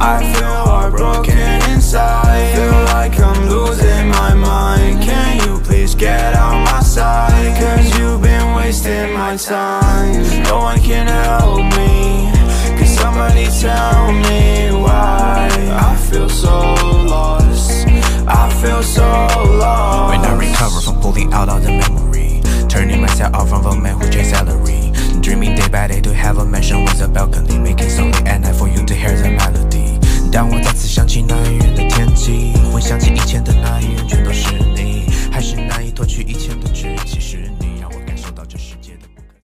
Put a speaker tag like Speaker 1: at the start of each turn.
Speaker 1: I feel heartbroken inside. Feel like I'm losing my mind. Can you please get out my sight? Cause you've been wasting my time. No one can help me. Can somebody tell me why I feel so lost? I feel so lost.
Speaker 2: When I recover from pulling out all the memory, turning myself off from a man who chased out